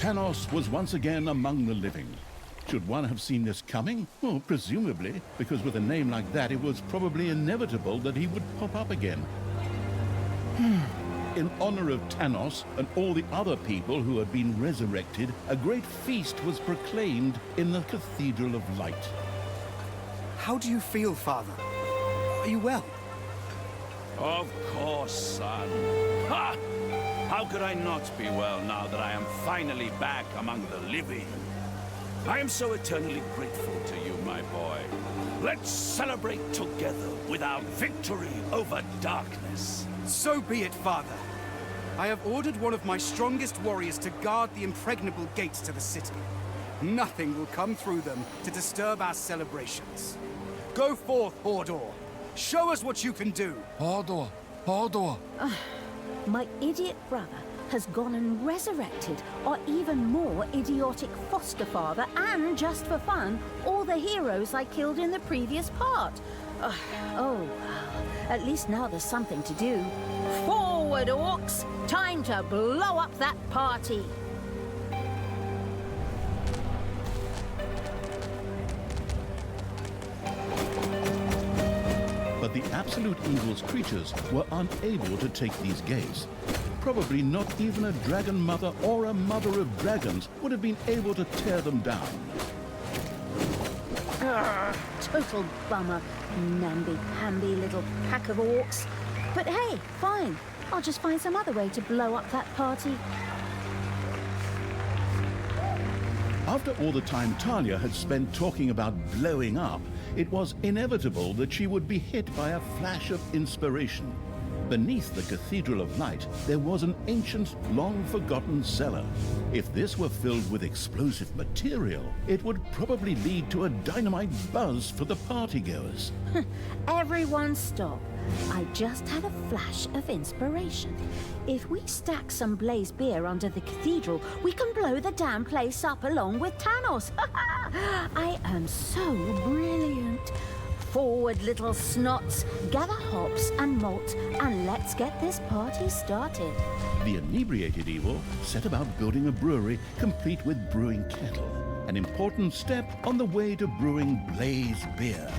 Tanos was once again among the living. Should one have seen this coming? Well, presumably, because with a name like that, it was probably inevitable that he would pop up again. In honor of Tanos and all the other people who had been resurrected, a great feast was proclaimed in the Cathedral of Light. How do you feel, Father? Are you well? Of course, son. Ha! How could I not be well now that I am finally back among the living? I am so eternally grateful to you, my boy. Let's celebrate together with our victory over darkness. So be it, Father. I have ordered one of my strongest warriors to guard the impregnable gates to the city. Nothing will come through them to disturb our celebrations. Go forth, Hordor. Show us what you can do. Hordor! Hordor! My idiot brother has gone and resurrected our even more idiotic foster father and, just for fun, all the heroes I killed in the previous part. Oh, at least now there's something to do. Forward, orcs! Time to blow up that party! But the Absolute Evil's creatures were unable to take these gates. Probably not even a dragon mother or a mother of dragons would have been able to tear them down. Total bummer, namby-pamby little pack of orcs. But hey, fine. I'll just find some other way to blow up that party. After all the time Talia had spent talking about blowing up, it was inevitable that she would be hit by a flash of inspiration. Beneath the Cathedral of Light, there was an ancient, long-forgotten cellar. If this were filled with explosive material, it would probably lead to a dynamite buzz for the partygoers. Everyone stop. I just had a flash of inspiration. If we stack some blazed beer under the cathedral, we can blow the damn place up along with Tanos. I am so brilliant. Forward, little snots. Gather hops and malt, and let's get this party started. The inebriated evil set about building a brewery complete with brewing kettle, an important step on the way to brewing blazed beer.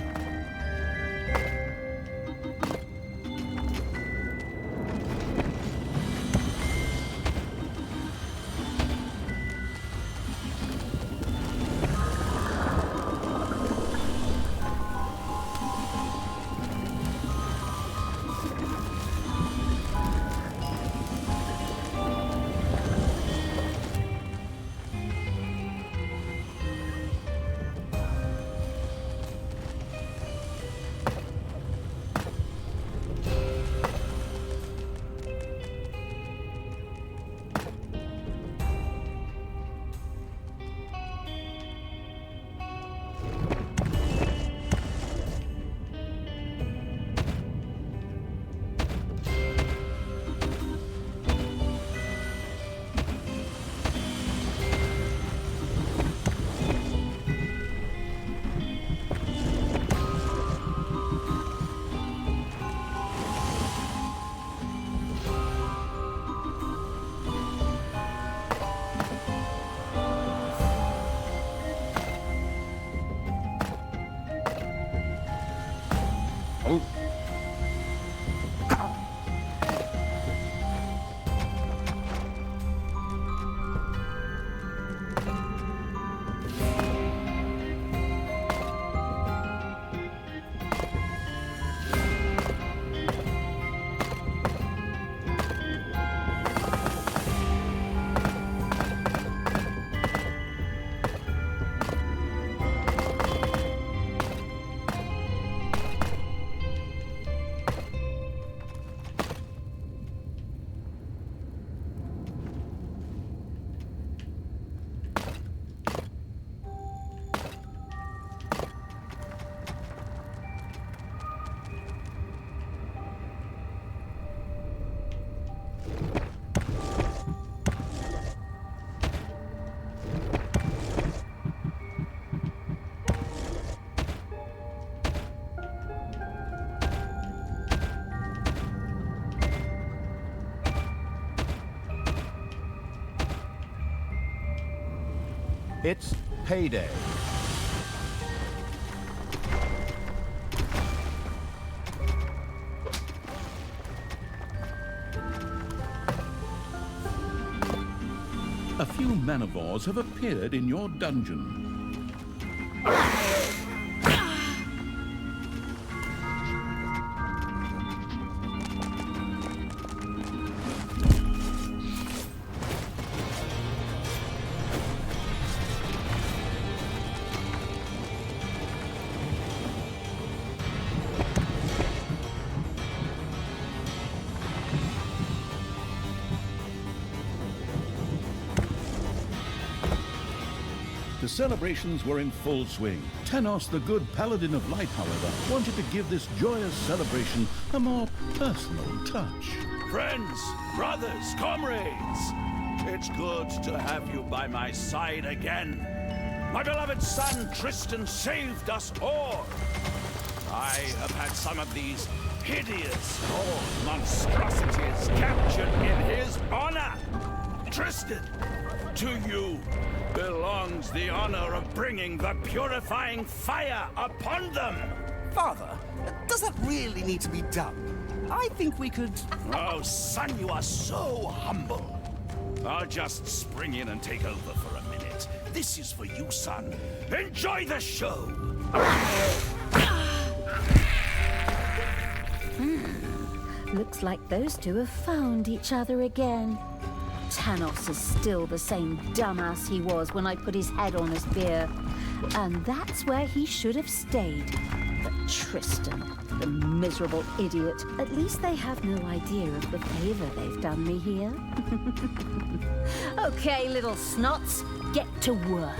It's payday. A few manivores have appeared in your dungeon. The celebrations were in full swing. Tanos, the good paladin of light, however, wanted to give this joyous celebration a more personal touch. Friends, brothers, comrades, it's good to have you by my side again. My beloved son Tristan saved us all. I have had some of these hideous old monstrosities captured in his honor. Tristan, to you belongs the honor of bringing the purifying fire upon them. Father, does that really need to be done? I think we could... Oh, son, you are so humble. I'll just spring in and take over for a minute. This is for you, son. Enjoy the show. Looks like those two have found each other again. Tanos is still the same dumbass he was when I put his head on a spear. And that's where he should have stayed. But Tristan, the miserable idiot, at least they have no idea of the favor they've done me here. Okay, little snots, get to work.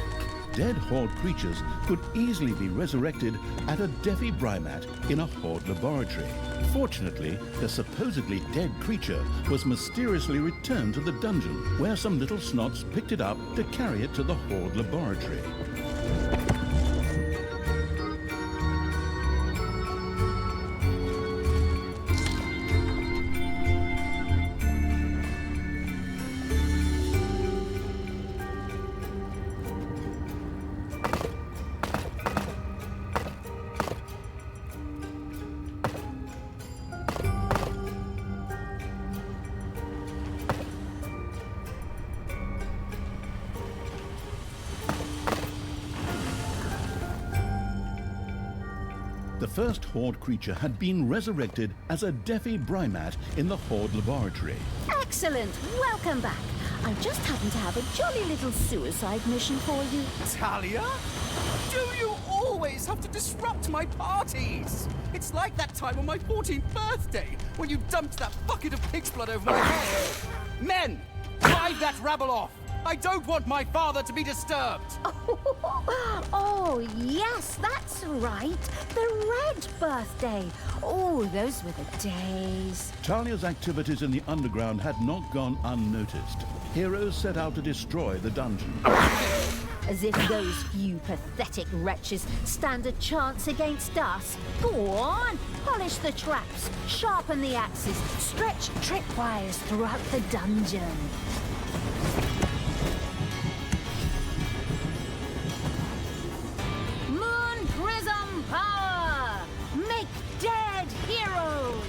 Dead Horde creatures could easily be resurrected at a defibrimat in a Horde laboratory. Fortunately, the supposedly dead creature was mysteriously returned to the dungeon, where some little snots picked it up to carry it to the Horde laboratory. The first Horde creature had been resurrected as a defibrimat in the Horde laboratory. Excellent! Welcome back. I just happen to have a jolly little suicide mission for you. Talia? Do you always have to disrupt my parties? It's like that time on my 14th birthday, when you dumped that bucket of pig's blood over my head. Men, drive that rabble off! I don't want my father to be disturbed! Oh, yes, that's right. The red birthday. Oh, those were the days. Talia's activities in the underground had not gone unnoticed. Heroes set out to destroy the dungeon. As if those few pathetic wretches stand a chance against us. Go on, polish the traps, sharpen the axes, stretch tripwires throughout the dungeon. Moon Prism Power! Make dead heroes!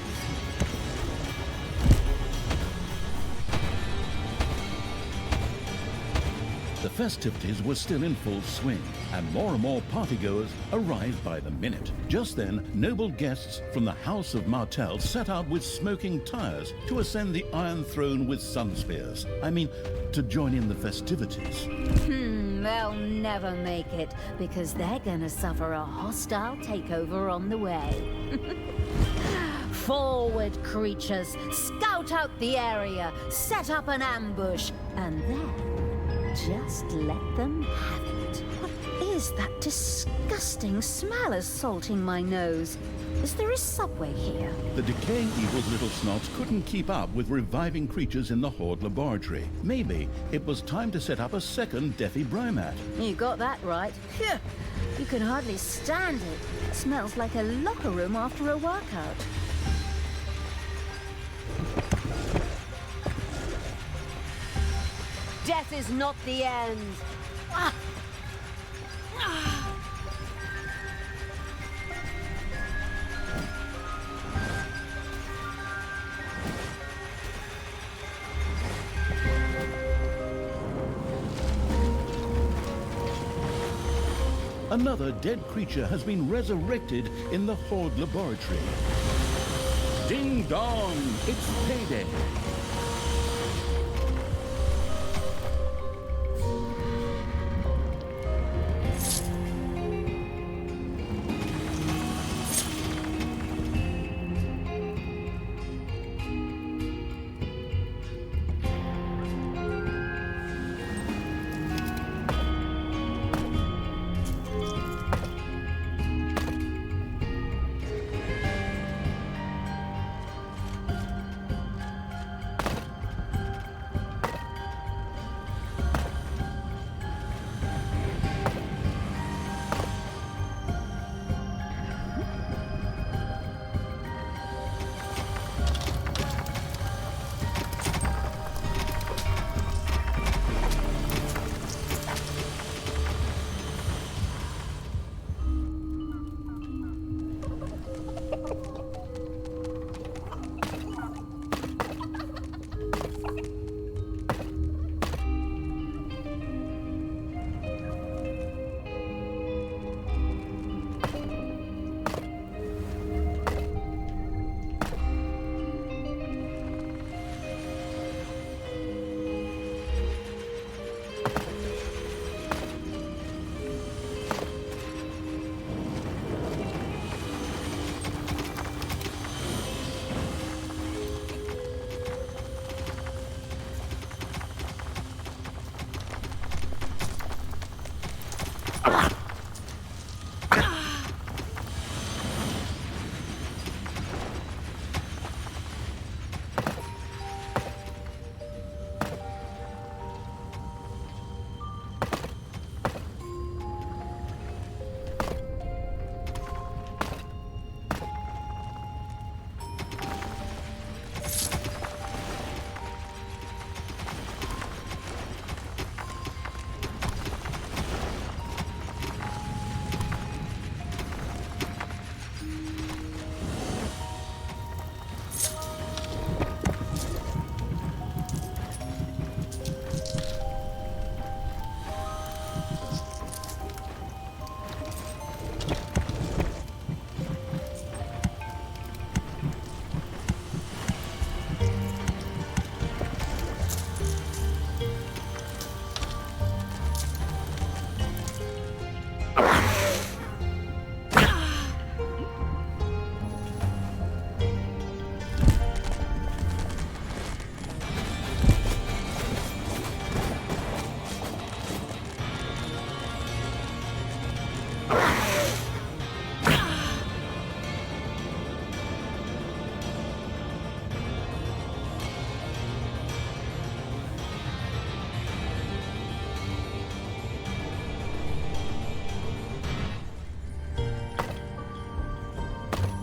The festivities were still in full swing, and more partygoers arrived by the minute. Just then, noble guests from the House of Martell set out with smoking tires to ascend the Iron Throne with sun spears. I mean, to join in the festivities. They'll never make it, because they're gonna suffer a hostile takeover on the way. Forward, creatures! Scout out the area, set up an ambush, and then just let them have it. What is that disgusting smell assaulting my nose? Is there a subway here? The decaying evil's little snots couldn't keep up with reviving creatures in the Horde laboratory. Maybe it was time to set up a second defibrimat. You got that right. Phew! You can hardly stand it. It smells like a locker room after a workout. Death is not the end. Another dead creature has been resurrected in the Horde laboratory. Ding dong! It's payday!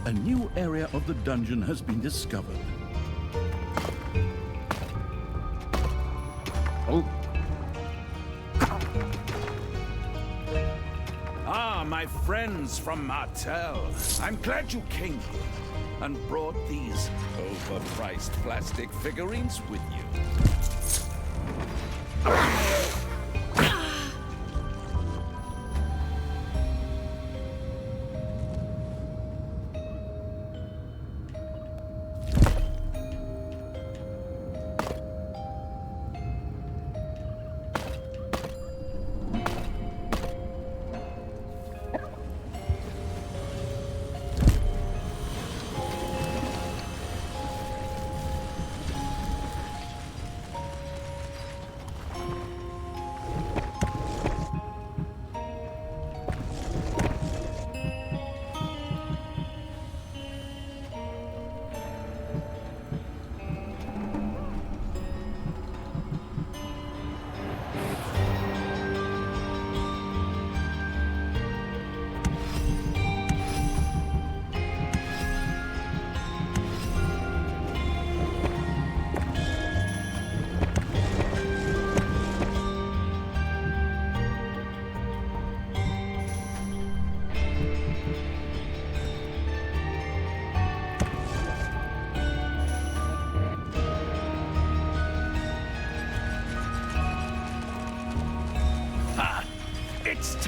A new area of the dungeon has been discovered. Oh. Ah, my friends from Martel. I'm glad you came here and brought these overpriced plastic figurines with you.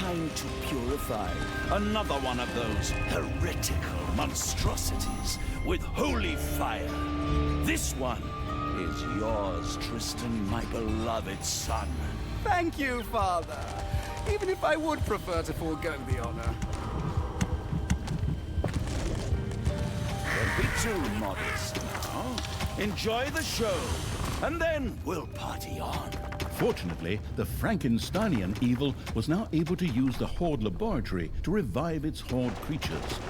time to purify another one of those heretical monstrosities with holy fire. This one is yours, Tristan, my beloved son. Thank you, Father. Even if I would prefer to forego the honor. Don't be too modest now. Enjoy the show, and then we'll party on. Fortunately, the Frankensteinian evil was now able to use the Horde laboratory to revive its Horde creatures.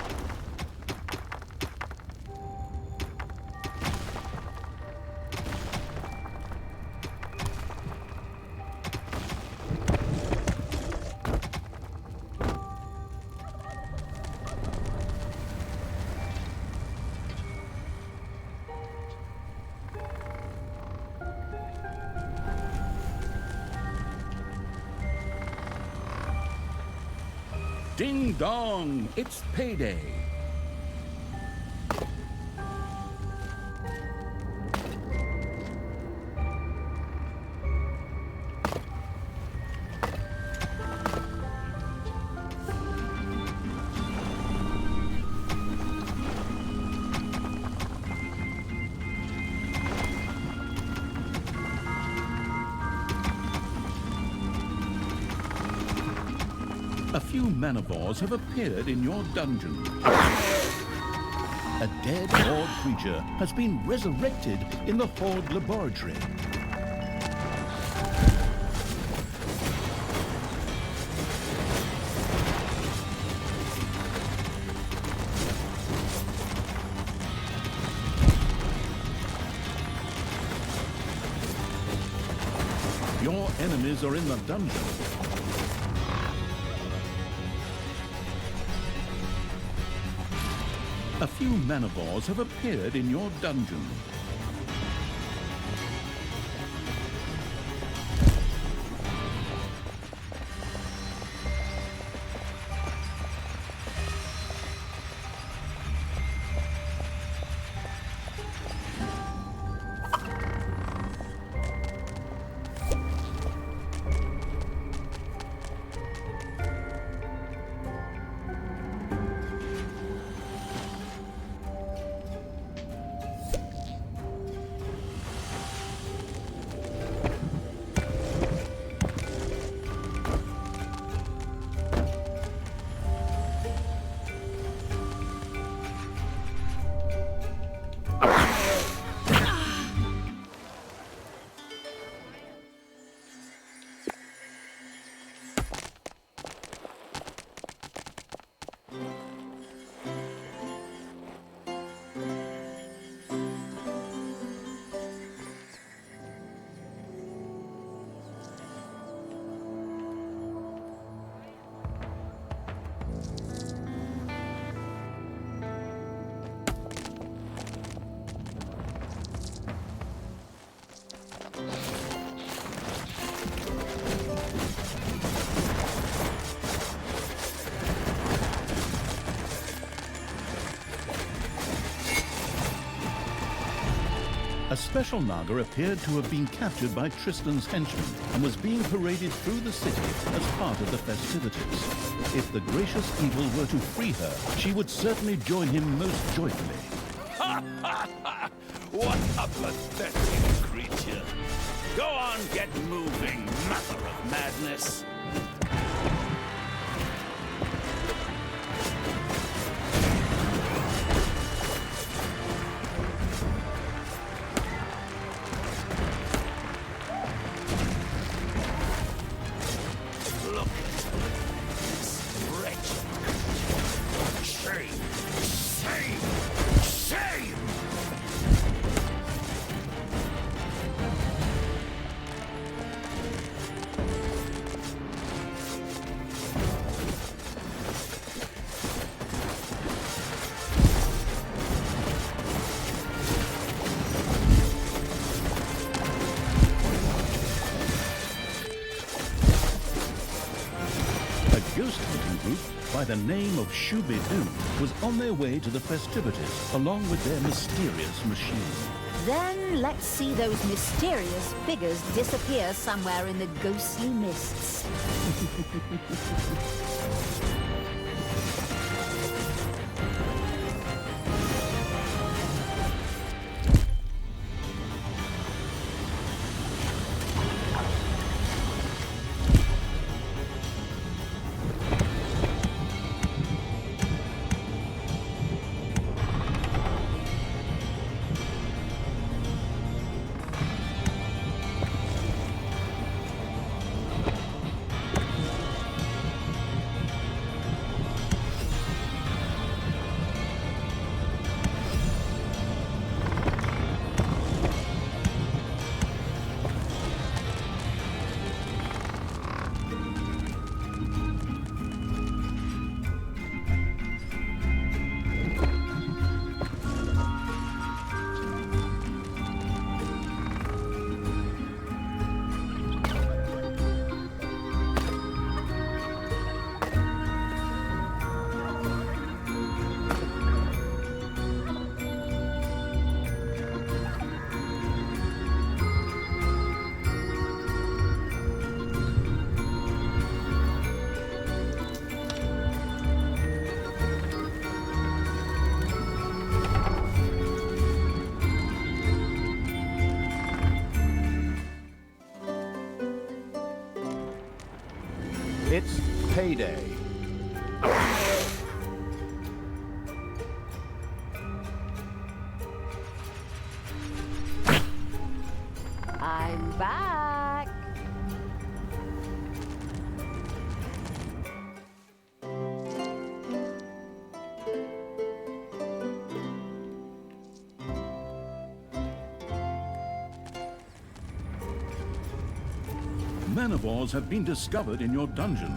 Ding dong, it's payday. A few manivores have appeared in your dungeon. A dead Horde creature has been resurrected in the Horde laboratory. Your enemies are in the dungeon. A few manivores have appeared in your dungeon. A special Naga appeared to have been captured by Tristan's henchmen and was being paraded through the city as part of the festivities. If the gracious evil were to free her, she would certainly join him most joyfully. What a pathetic creature. Go on, get moving, mother of madness. Look at this wretched creature. Shame! Shame! Shame! A ghost hunting group by the name of Shubidoo was on their way to the festivities along with their mysterious machine. Then let's see those mysterious figures disappear somewhere in the ghostly mists. It's payday. I'm back. Manivores have been discovered in your dungeon.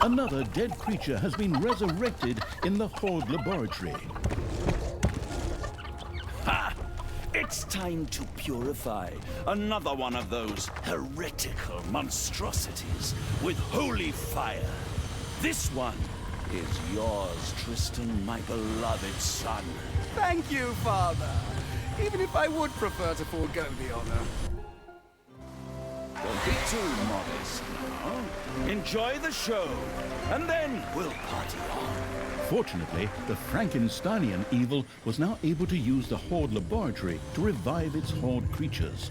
Another dead creature has been resurrected in the Horde laboratory. Ha! It's time to purify another one of those heretical monstrosities with holy fire. This one is yours, Tristan, my beloved son. Thank you, Father. Even if I would prefer to forego the honor. Don't be too modest now. Enjoy the show, and then we'll party on. Fortunately, the Frankensteinian evil was now able to use the Horde laboratory to revive its Horde creatures.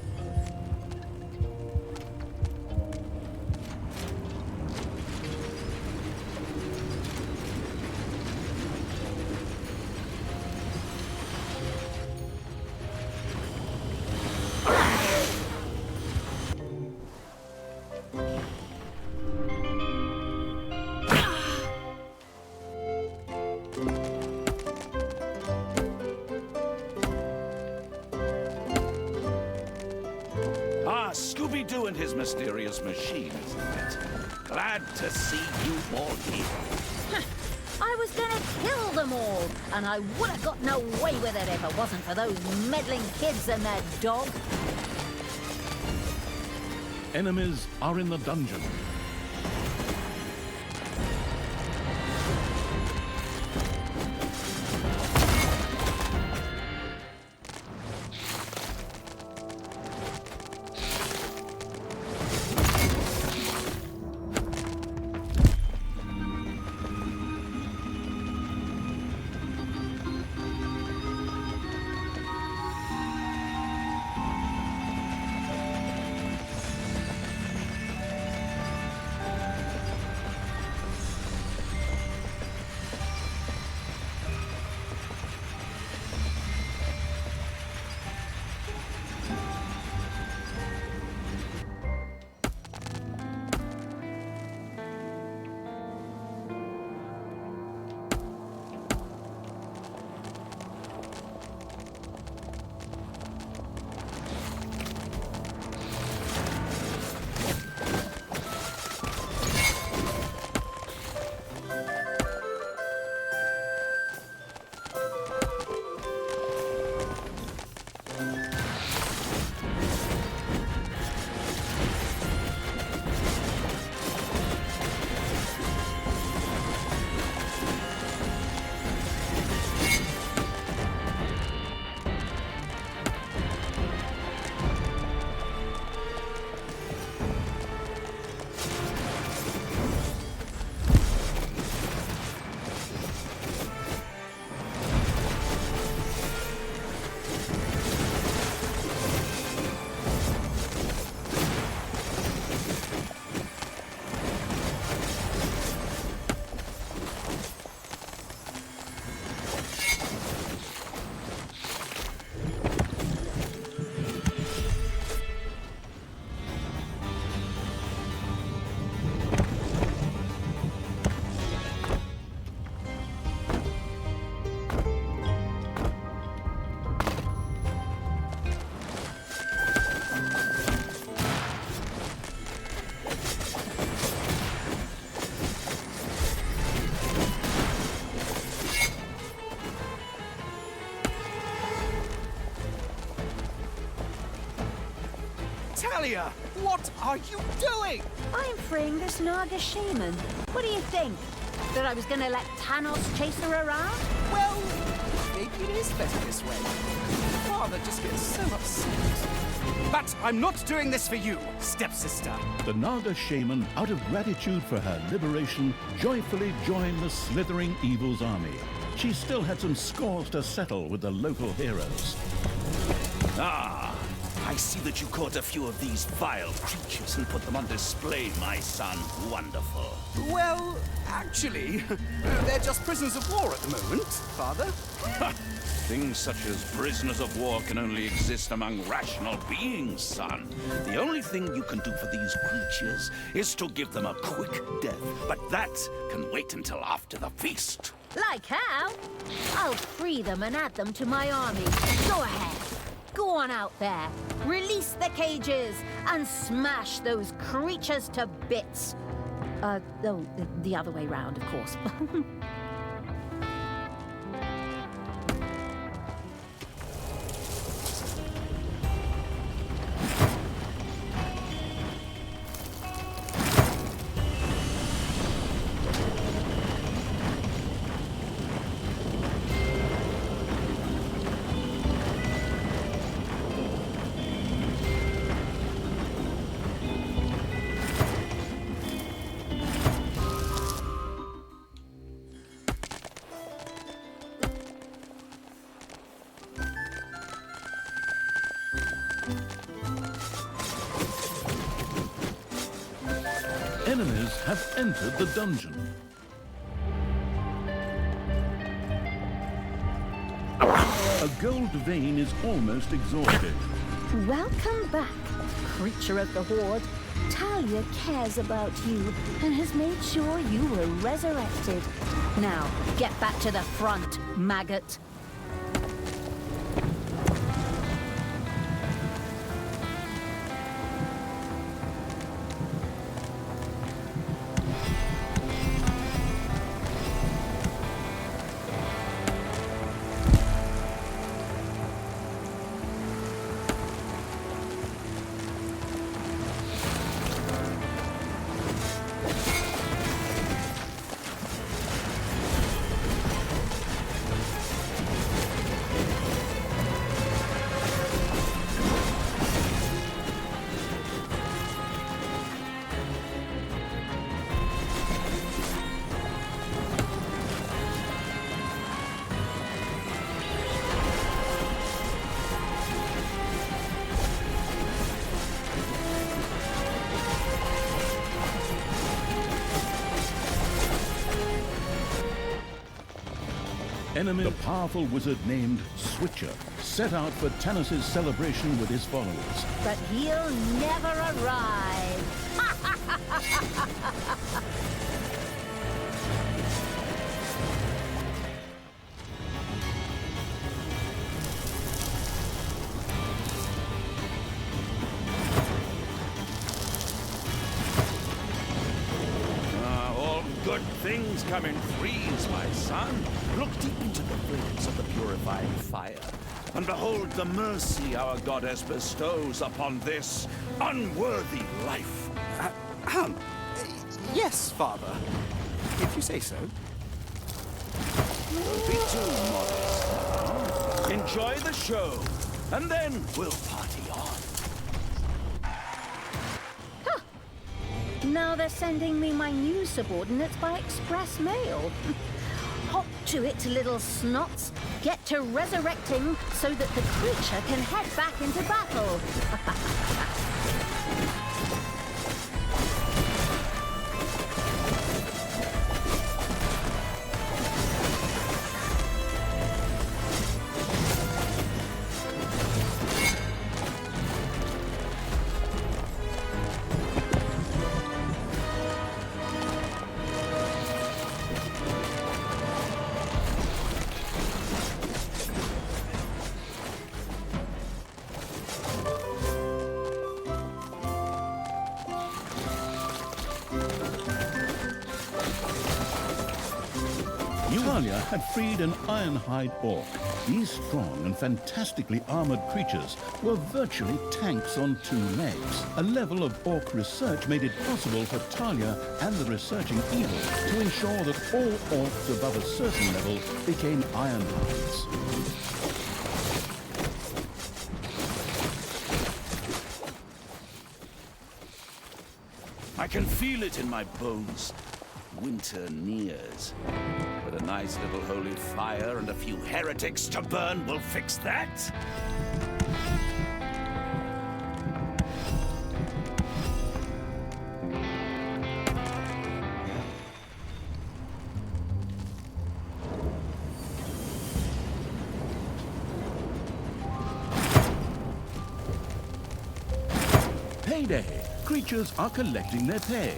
Scooby-Doo and his mysterious machine, isn't it? Glad to see you all here. I was gonna kill them all, and I would have gotten away with it if it wasn't for those meddling kids and their dog. Enemies are in the dungeon. Talia! What are you doing? I'm freeing this Naga shaman. What do you think? That I was gonna let Thanos chase her around? Well, maybe it is better this way. Father just gets so upset. But I'm not doing this for you, stepsister. The Naga shaman, out of gratitude for her liberation, joyfully joined the slithering evil's army. She still had some scores to settle with the local heroes. Ah, I see that you caught a few of these vile creatures and put them on display, my son. Wonderful. Well, actually, they're just prisoners of war at the moment, Father. Things such as prisoners of war can only exist among rational beings, son. The only thing you can do for these creatures is to give them a quick death, but that can wait until after the feast. Like how? I'll free them and add them to my army. Go ahead. Go on out there. Release the cages and smash those creatures to bits. The other way round, of course. Enemies have entered the dungeon. A gold vein is almost exhausted. Welcome back, creature of the Horde. Talia cares about you and has made sure you were resurrected. Now, get back to the front, maggot. Enemy, the powerful wizard named Switcher, set out for Thanos' celebration with his followers. But he'll never arrive. All good things come in threes, my son. Look deep into the flames of the purifying fire, and behold the mercy our goddess bestows upon this unworthy life. Yes, Father. If you say so. Don't be too modest. Enjoy the show, and then we'll party on. Now they're sending me my new subordinates by express mail. Hop to it, little snots. Get to resurrecting so that the creature can head back into battle. Talia had freed an ironhide orc. These strong and fantastically armored creatures were virtually tanks on two legs. A level of orc research made it possible for Talia and the researching evil to ensure that all orcs above a certain level became ironhides. I can feel it in my bones. Winter nears. But a nice little holy fire and a few heretics to burn will fix that. Payday! Creatures are collecting their pay.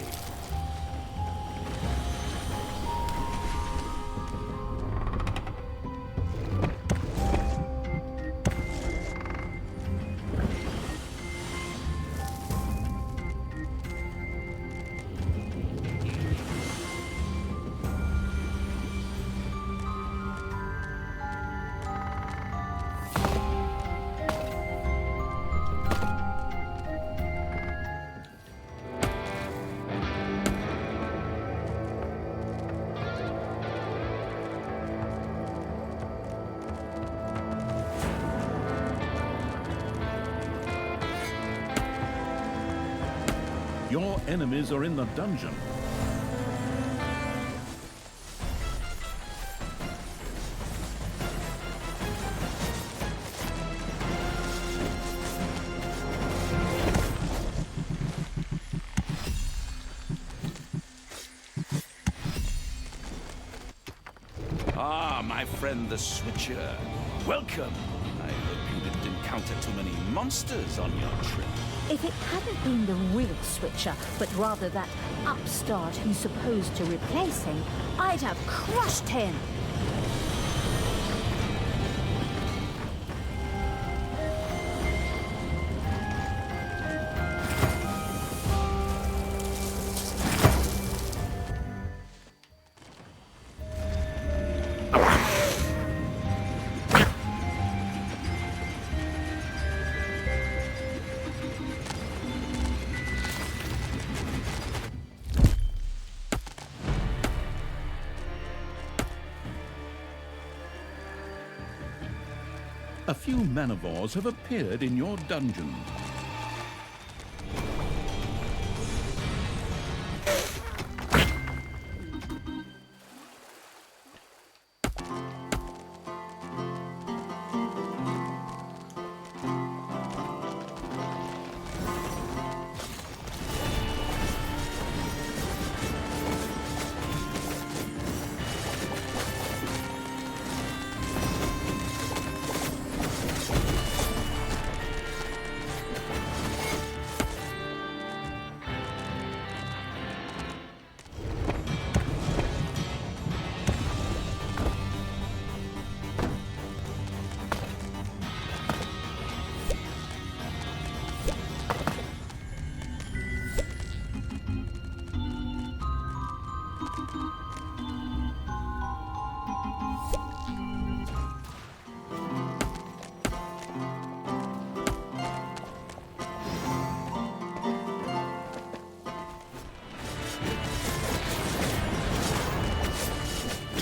Your enemies are in the dungeon. Ah, my friend the Switcher. Welcome. I hope you didn't encounter too many monsters on your trip. If it hadn't been the real Switcher, but rather that upstart who's supposed to replace him, I'd have crushed him. A few manivores have appeared in your dungeon.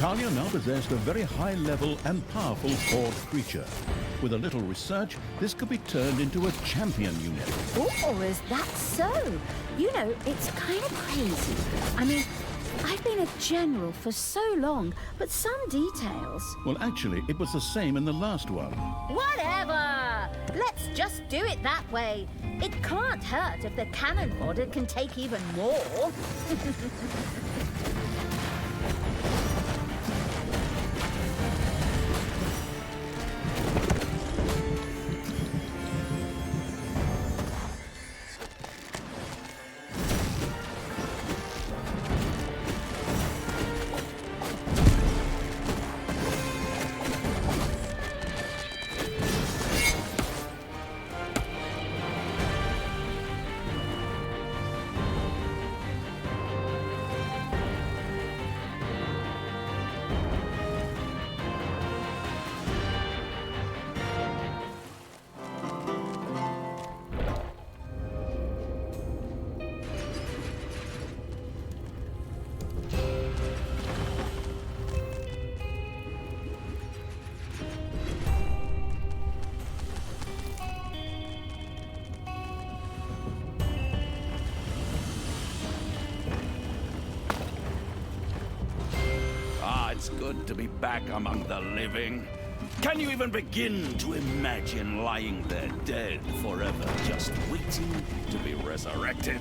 Talia now possessed a very high level and powerful horde creature. With a little research, this could be turned into a champion unit. Oh, is that so? You know, it's kind of crazy. I mean, I've been a general for so long, but some details... Well, actually, it was the same in the last one. Whatever! Let's just do it that way. It can't hurt if the cannon fodder can take even more. it's good to be back among the living. Can you even begin to imagine lying there dead forever, just waiting to be resurrected?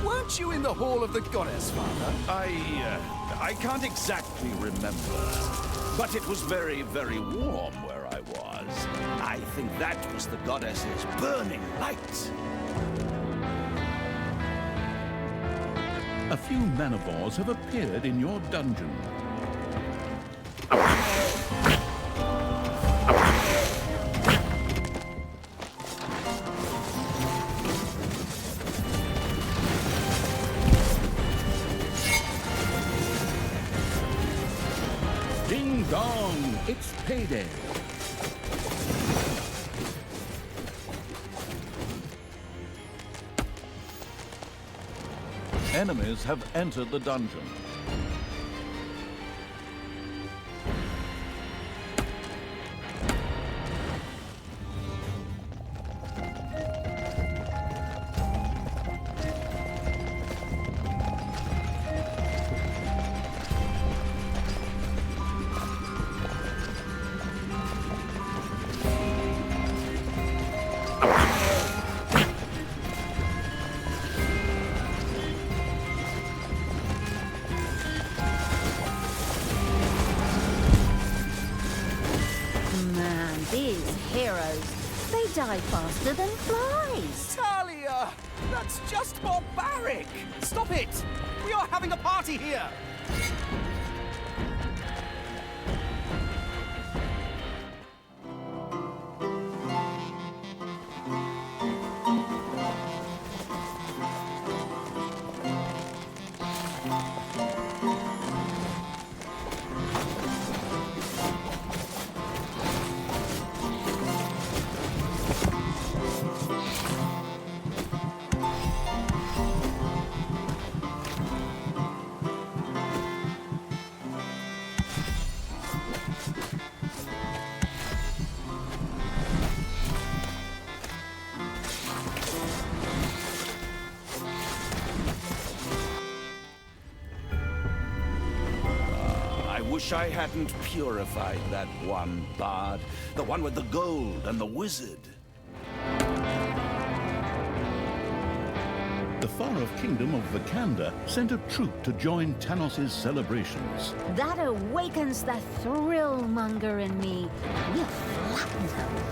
Weren't you in the Hall of the Goddess, Father? I can't exactly remember, but it was very, very warm where I was. I think that was the goddess's burning light. A few manivores have appeared in your dungeon. Ding dong! It's payday! Enemies have entered the dungeon. Man, these heroes, they die faster than flies. Talia! That's just barbaric! Stop it! We are having a party here! I wish I hadn't purified that one bard. The one with the gold and the wizard. The Far-Off Kingdom of Vikander sent a troop to join Tanos' celebrations. That awakens the thrill-monger in me. We'll flatten them.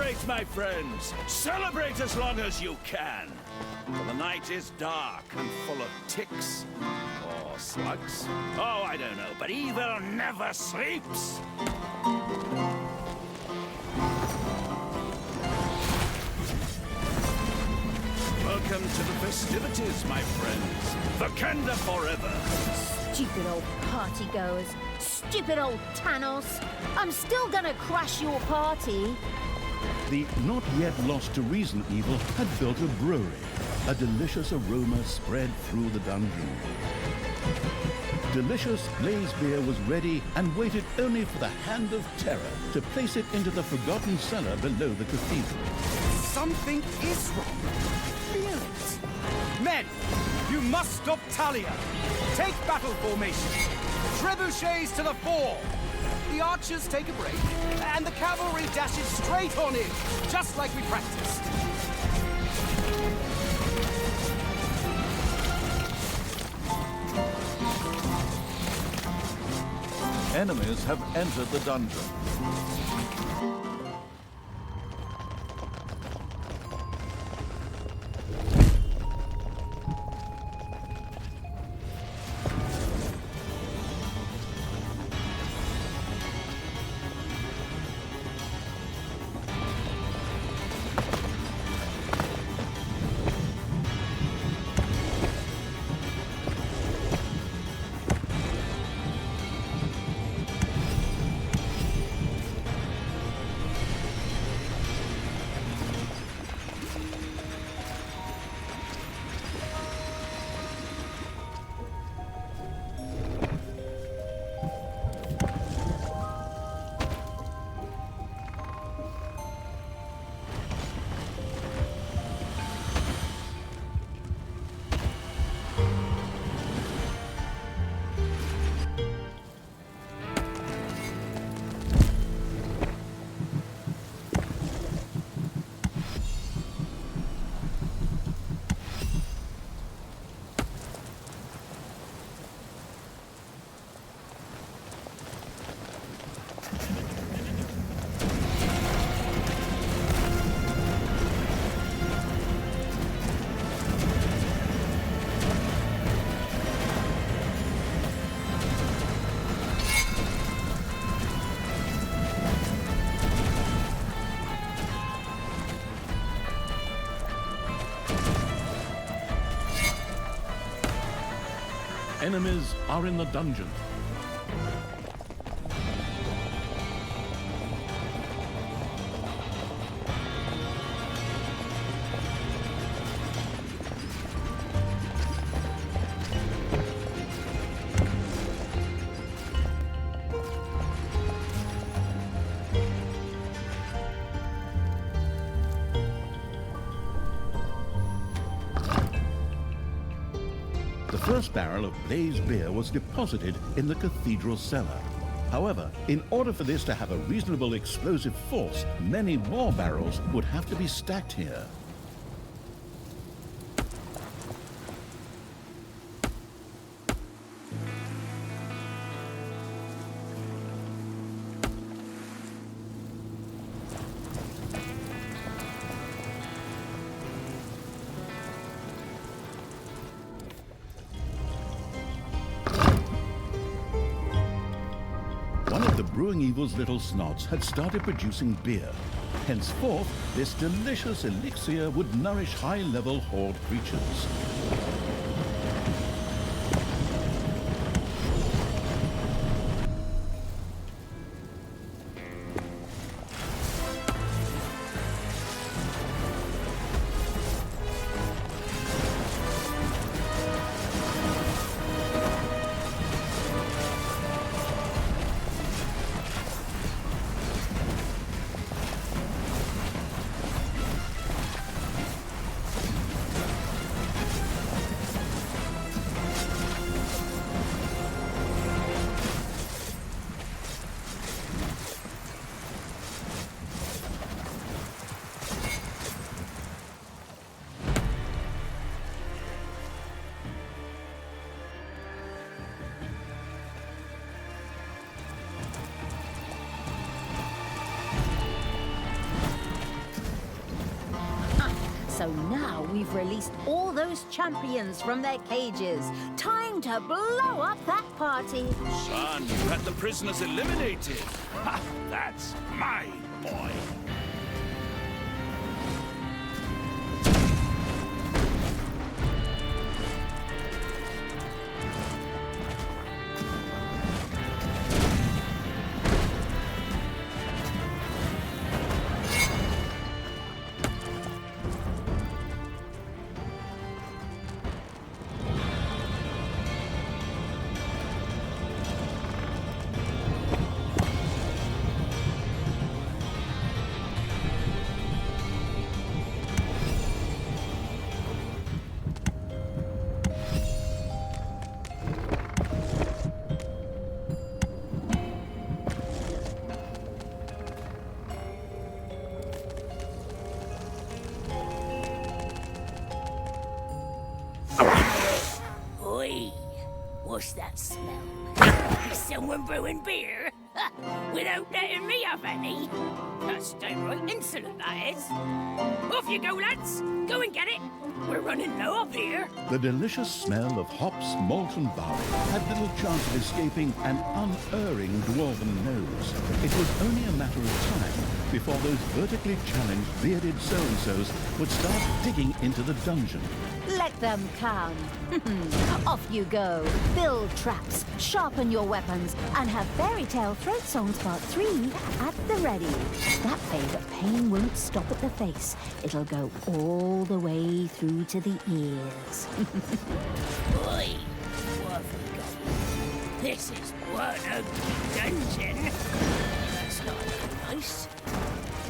Celebrate, my friends! Celebrate as long as you can! For the night is dark and full of ticks. Or slugs. Oh, I don't know, but evil never sleeps! Welcome to the festivities, my friends. Vakanda forever! Stupid old partygoers. Stupid old Thanos. I'm still gonna crash your party. The not yet lost to reason evil had built a brewery. A delicious aroma spread through the dungeon. Delicious blaze beer was ready and waited only for the hand of terror to place it into the forgotten cellar below the cathedral. Something is wrong. Feel it. Men, you must stop Talia. Take battle formation. Trebuchets to the fore. The archers take a break, and the cavalry dashes straight on in, just like we practiced. Enemies have entered the dungeon. Enemies are in the dungeon. The first barrel of blaze beer was deposited in the cathedral cellar. However, in order for this to have a reasonable explosive force, many more barrels would have to be stacked here. Brewing Evil's little snots had started producing beer. Henceforth, this delicious elixir would nourish high-level horde creatures. So now we've released all those champions from their cages. Time to blow up that party. Son, you had the prisoners eliminated. Ha! That's my boy. What's that smell? Is someone brewing beer? Without letting me have any? That's downright insolent, that is. Off you go, lads. Go and get it. We're running low up here. The delicious smell of hops, malt and barley had little chance of escaping an unerring dwarven nose. It was only a matter of time before those vertically challenged bearded so-and-sos would start digging into the dungeon. Let them come. Off you go. Build traps, sharpen your weapons, and have Fairy Tale Throat Songs Part 3 at the ready. That favourite pain won't stop at the face. It'll go all the way through to the ears. Oi, what have we got? This is one ugly dungeon. That's not nice.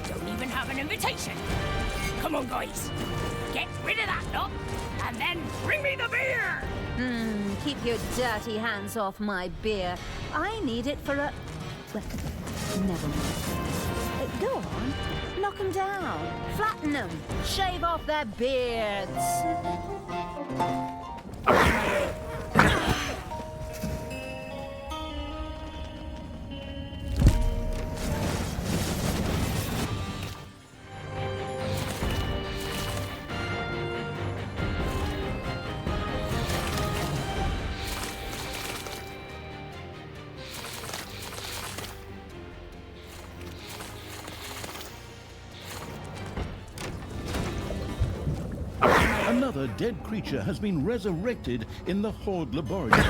Don't even have an invitation. Come on, guys. Get rid of that lot, and then bring me the beer! Keep your dirty hands off my beer. I need it for a... Well, never mind. Go on. Knock them down. Flatten them. Shave off their beards. Another dead creature has been resurrected in the Horde laboratory.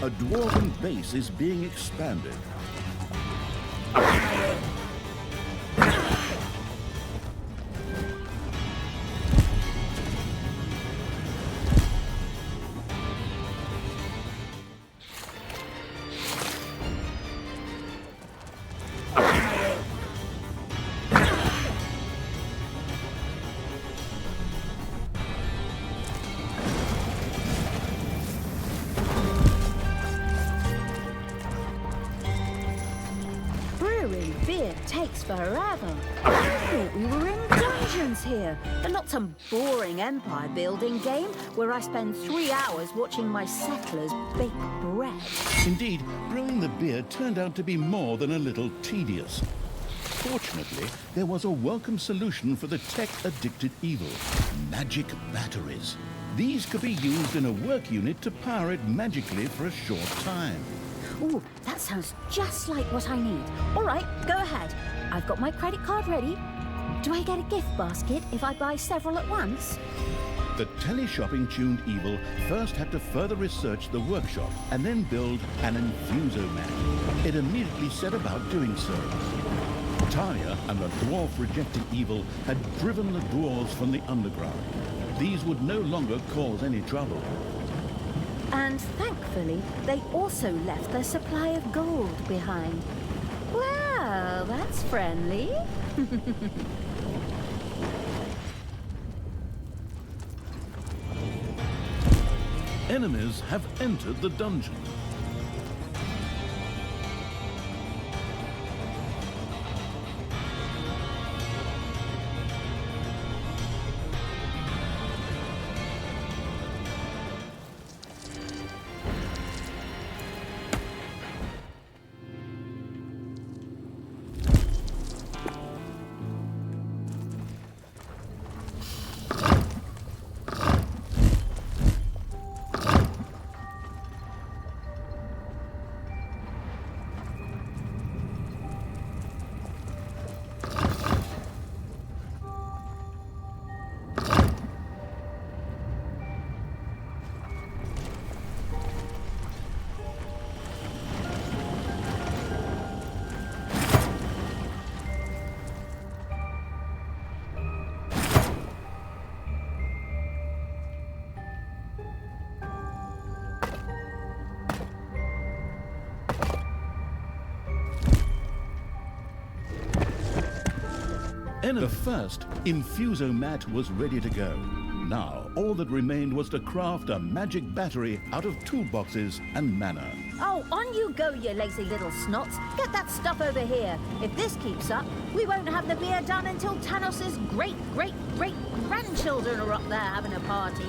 A dwarven base is being expanded. Beer takes forever. I thought we were in dungeons here, and not some boring empire building game where I spend 3 hours watching my settlers bake bread. Indeed, brewing the beer turned out to be more than a little tedious. Fortunately, there was a welcome solution for the tech-addicted evil: magic batteries. These could be used in a work unit to power it magically for a short time. Ooh, that sounds just like what I need. All right, go ahead. I've got my credit card ready. Do I get a gift basket if I buy several at once? The teleshopping-tuned evil first had to further research the workshop and then build an infusomat. It immediately set about doing so. Talia and the dwarf-rejecting evil had driven the dwarves from the underground. These would no longer cause any trouble. And thankfully, they also left their supply of gold behind. Well, that's friendly. Enemies have entered the dungeon. The first infusomat was ready to go. Now, all that remained was to craft a magic battery out of toolboxes and mana. Oh, on you go, you lazy little snots. Get that stuff over here. If this keeps up, we won't have the beer done until Tanos's great-great-great-grandchildren are up there having a party.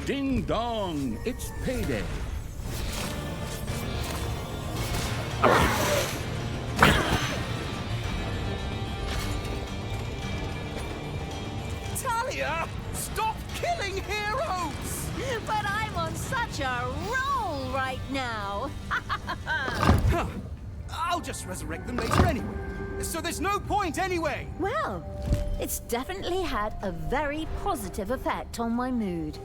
Ding dong, it's payday. Talia, stop killing heroes! But I'm on such a roll right now. Huh. I'll just resurrect them later anyway. So there's no point anyway. Well, it's definitely had a very positive effect on my mood.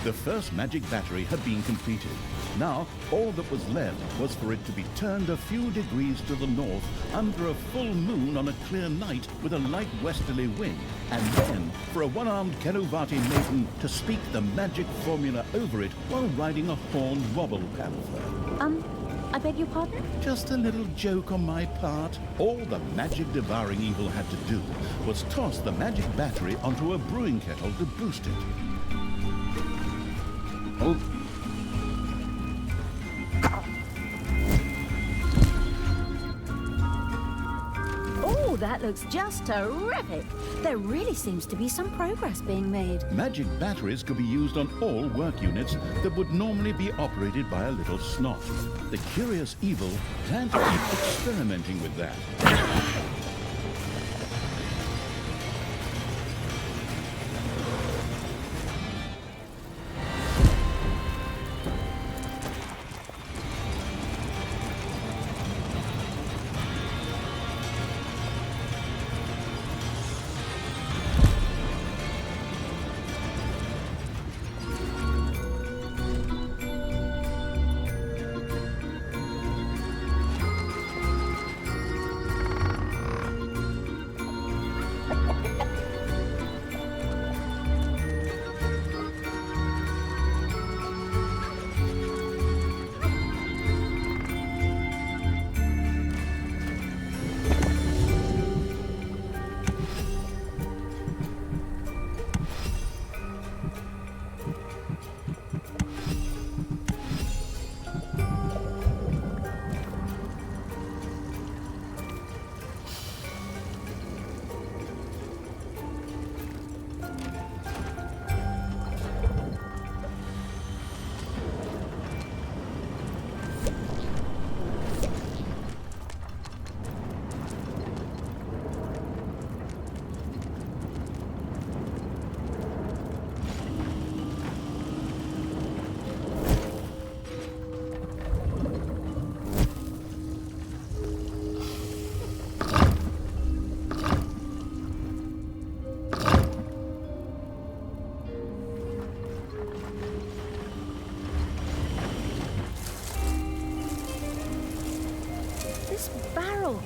The first magic battery had been completed. Now, all that was left was for it to be turned a few degrees to the north under a full moon on a clear night with a light westerly wind, and then for a one-armed Kenuvati maiden to speak the magic formula over it while riding a horned wobble panther. I beg your pardon? Just a little joke on my part. All the magic devouring evil had to do was toss the magic battery onto a brewing kettle to boost it. Oh, that looks just terrific. There really seems to be some progress being made. Magic batteries could be used on all work units that would normally be operated by a little snot. The curious evil planned to keep experimenting with that.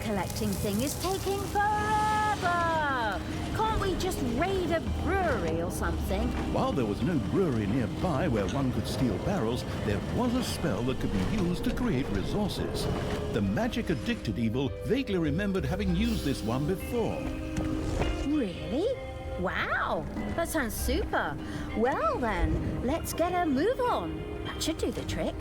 collecting thing is taking forever! Can't we just raid a brewery or something? While there was no brewery nearby where one could steal barrels, there was a spell that could be used to create resources. The magic-addicted evil vaguely remembered having used this one before. Really? Wow! That sounds super. Well then, let's get a move on. That should do the trick.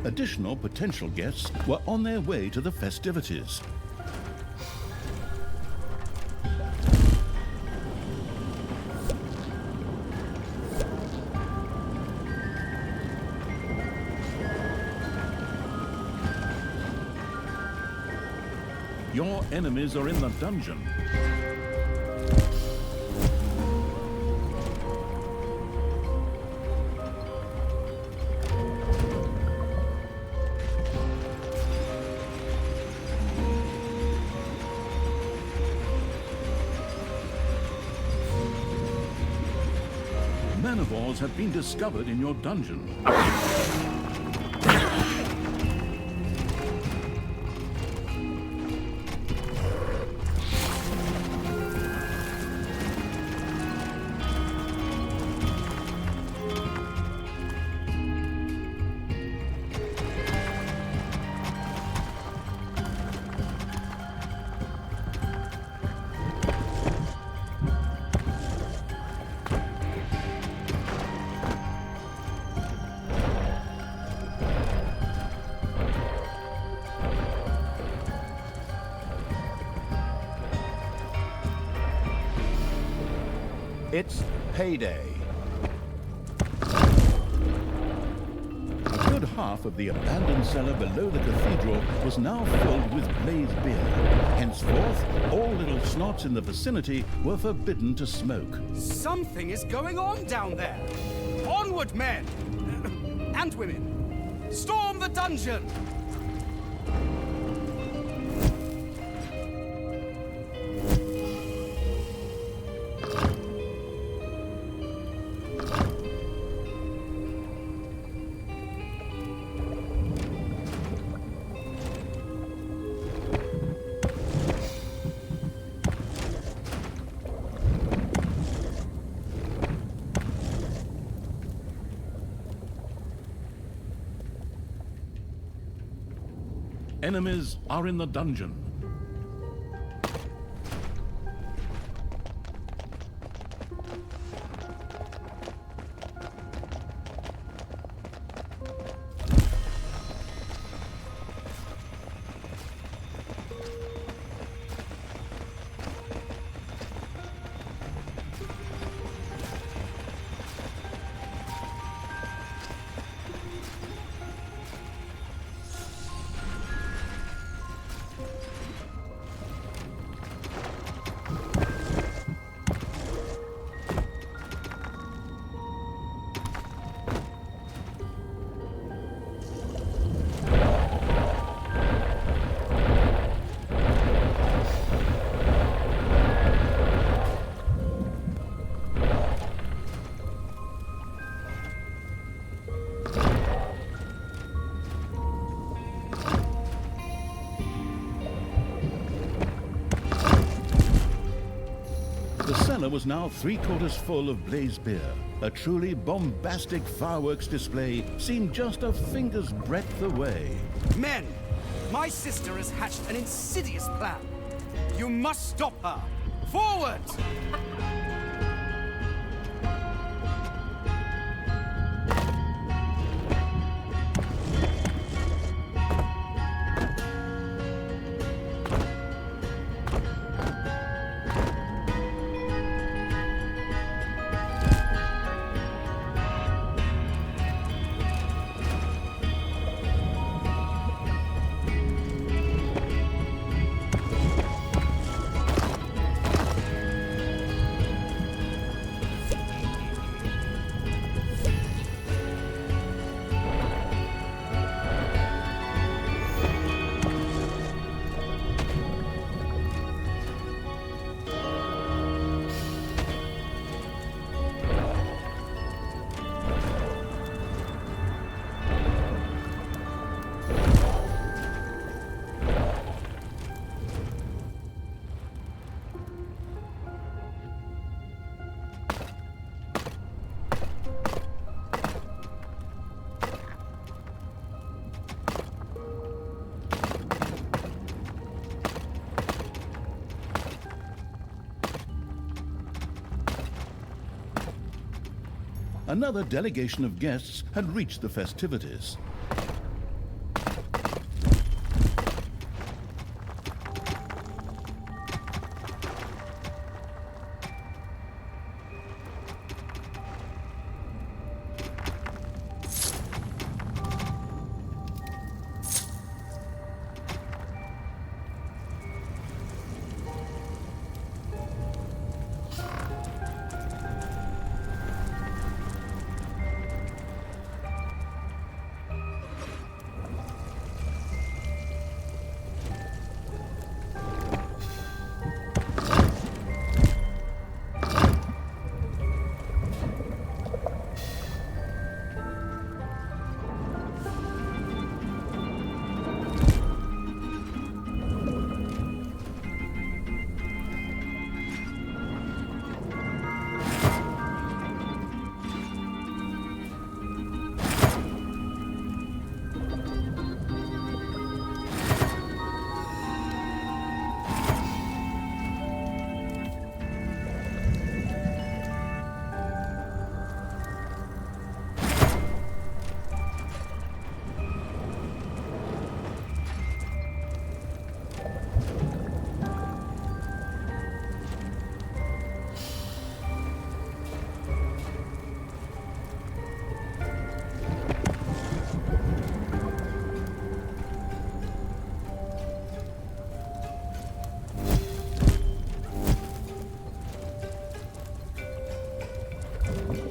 Additional potential guests were on their way to the festivities. Your enemies are in the dungeon. Manivores have been discovered in your dungeon. It's payday. A good half of the abandoned cellar below the cathedral was now filled with blaze beer. Henceforth, all little snots in the vicinity were forbidden to smoke. Something is going on down there. Onward, men! And women. Storm the dungeon! Enemies are in the dungeon. The cellar was now 3/4 full of blaze beer. A truly bombastic fireworks display seemed just a finger's breadth away. Men, my sister has hatched an insidious plan. You must stop her. Forward! Another delegation of guests had reached the festivities.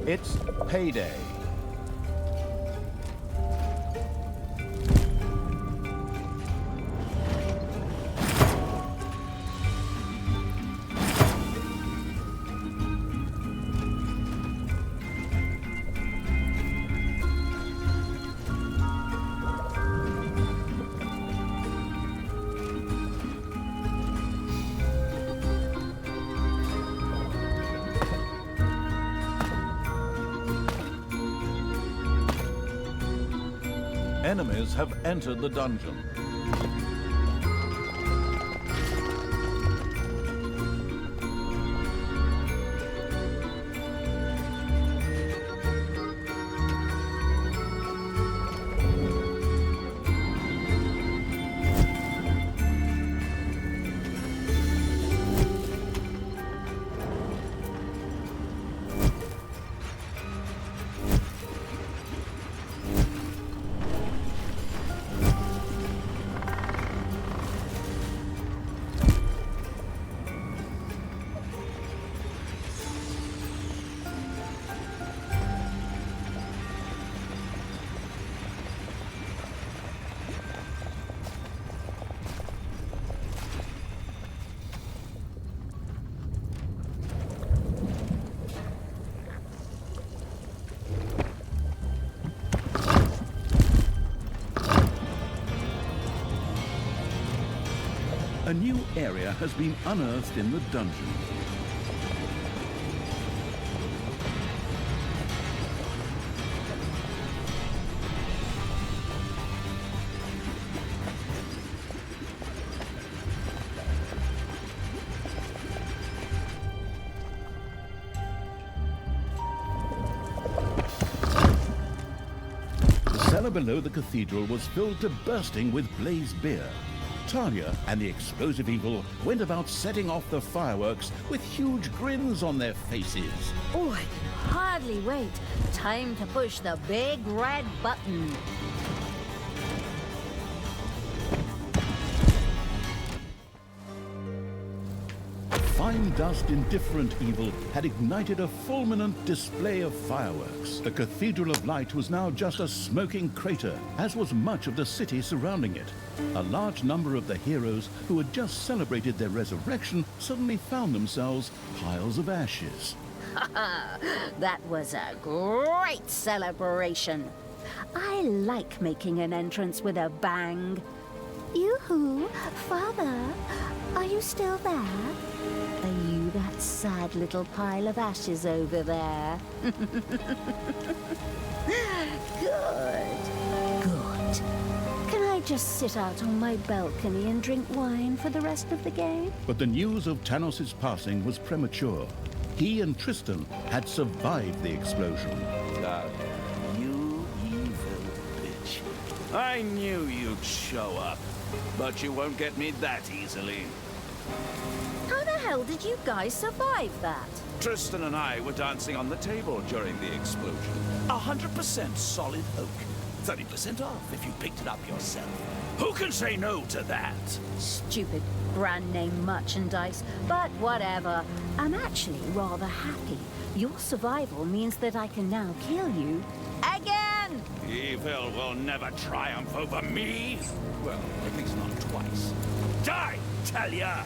It's payday. Enemies have entered the dungeon. A new area has been unearthed in the dungeon. The cellar below the cathedral was filled to bursting with blazed beer. Talia and the explosive evil went about setting off the fireworks with huge grins on their faces. Oh, I can hardly wait. Time to push the big red button. Fine dust indifferent evil had ignited a fulminant display of fireworks. The Cathedral of Light was now just a smoking crater, as was much of the city surrounding it. A large number of the heroes who had just celebrated their resurrection suddenly found themselves piles of ashes. That was a great celebration. I like making an entrance with a bang. Yoo-hoo, Father, are you still there? Are you that sad little pile of ashes over there? Good. Good. Can I just sit out on my balcony and drink wine for the rest of the game? But the news of Tanos' passing was premature. He and Tristan had survived the explosion. You evil bitch. I knew you'd show up, but you won't get me that easily. How the hell did you guys survive that? Tristan and I were dancing on the table during the explosion. 100% solid oak. 30% off if you picked it up yourself. Who can say no to that? Stupid brand name merchandise, but whatever. I'm actually rather happy. Your survival means that I can now kill you again! Evil will never triumph over me. Well, at least not twice. Die, Talia!